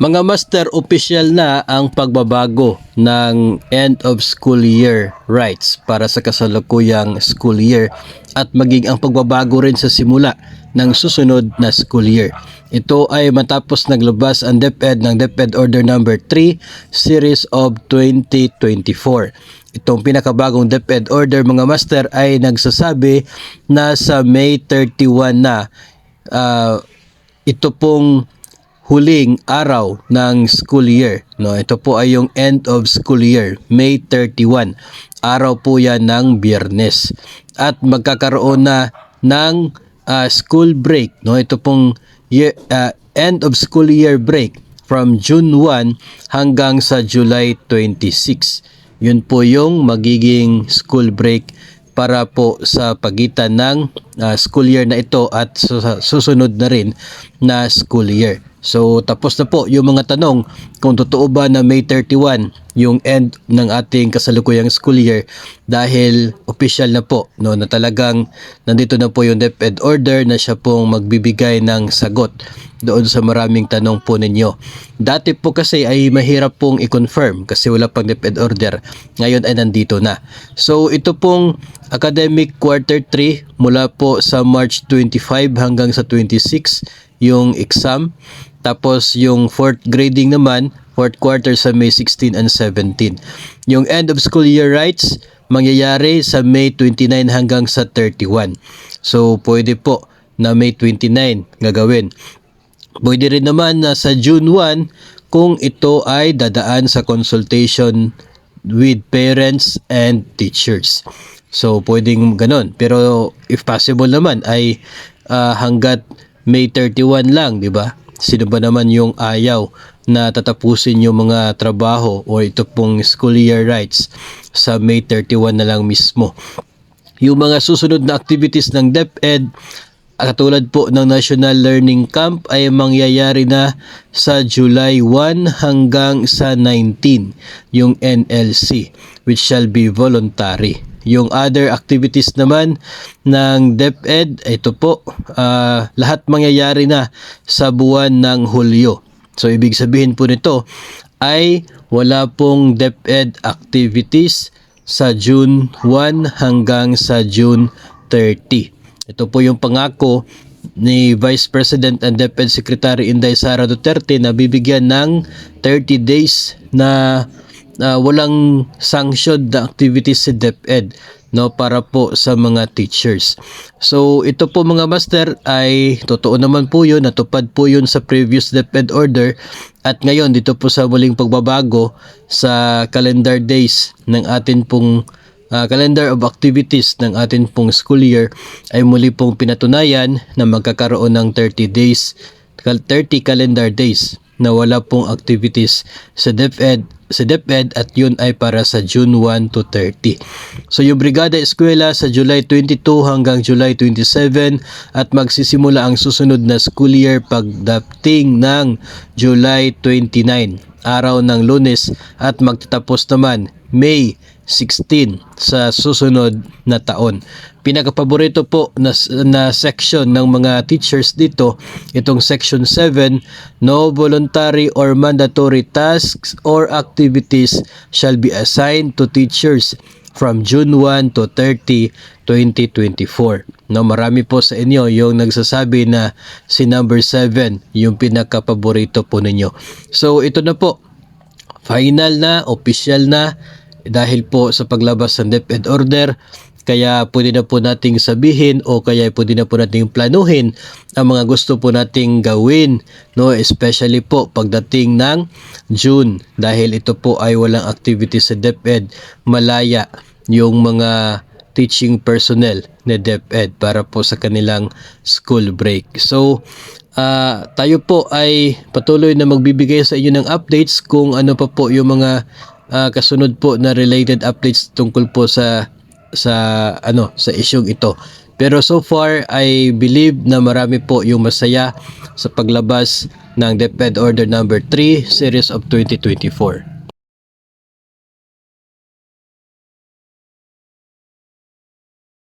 Mga master, official na ang pagbabago ng end of school year rights para sa kasalukuyang school year at maging ang pagbabago rin sa simula ng susunod na school year. Ito ay matapos naglabas ang DepEd ng DepEd Order Number 3 Series of 2024. Itong pinakabagong DepEd Order, mga master, ay nagsasabi na sa May 31 na ito pong huling araw ng school year, no? Ito po ay yung end of school year, May 31. Araw po yan ng Biyernes. At magkakaroon na ng school break, no? Ito pong end of school year break from June 1 hanggang sa July 26. Yun po yung magiging school break para po sa pagitan ng school year na ito at susunod na rin na school year. So tapos na po yung mga tanong kung totoo ba na May 31 yung end ng ating kasalukuyang school year, dahil official na po, no, na talagang nandito na po yung DepEd order na siya pong magbibigay ng sagot doon sa maraming tanong po ninyo. Dati po kasi ay mahirap pong i-confirm kasi wala pang DepEd order. Ngayon ay nandito na. So ito pong academic quarter 3 mula po sa March 25 hanggang sa 26 yung exam. Tapos yung fourth grading naman, fourth quarter sa May 16 and 17. Yung end of school year rights mangyayari sa May 29 hanggang sa 31. So pwede po na May 29 gagawin. Pwede rin naman na sa June 1 kung ito ay dadaan sa consultation with parents and teachers. So pwedeng ganon. Pero if possible naman ay hanggat May 31 lang, di ba? Sino ba naman yung ayaw na tatapusin yung mga trabaho o ito pong school year rights sa May 31 na lang mismo. Yung mga susunod na activities ng DepEd, katulad po ng National Learning Camp, ay mangyayari na sa July 1 hanggang sa 19, yung NLC, which shall be voluntary. Yung other activities naman ng DepEd, ito po, lahat mangyayari na sa buwan ng Hulyo. So ibig sabihin po nito ay wala pong DepEd activities sa June 1 hanggang sa June 30. Ito po yung pangako ni Vice President and DepEd Secretary Inday Sara Duterte na bibigyan ng 30 days na walang sanctioned na activities si DepEd, no, para po sa mga teachers. So ito po mga master ay totoo naman po yun, natupad po yun sa previous DepEd order, at ngayon dito po sa muling pagbabago sa calendar days ng atin pong calendar of activities ng atin pong school year ay muli pong pinatunayan na magkakaroon ng 30 calendar days na wala pong activities sa DepEd at yun ay para sa June 1 to 30. So yung Brigada Eskwela sa July 22 hanggang July 27 at magsisimula ang susunod na school year pagdating ng July 29, araw ng Lunes, at magtatapos naman May 16 sa susunod na taon. Pinakapaborito po na section ng mga teachers dito, itong section 7, no voluntary or mandatory tasks or activities shall be assigned to teachers from June 1 to 30, 2024. No, marami po sa inyo yung nagsasabi na si number 7 yung pinakapaborito po ninyo. So ito na po, final na, official na, dahil po sa paglabas ng DepEd order, kaya pwede na po nating sabihin o kaya pwede na po nating planuhin ang mga gusto po nating gawin, no, especially po pagdating ng June, dahil ito po ay walang activity sa DepEd. Malaya yung mga teaching personnel na DepEd para po sa kanilang school break. So tayo po ay patuloy na magbibigay sa inyo ng updates kung ano pa po yung mga kasunod po na related updates tungkol po sa isyung ito. Pero so far, I believe na marami po yung masaya sa paglabas ng DepEd Order Number 3 Series of 2024.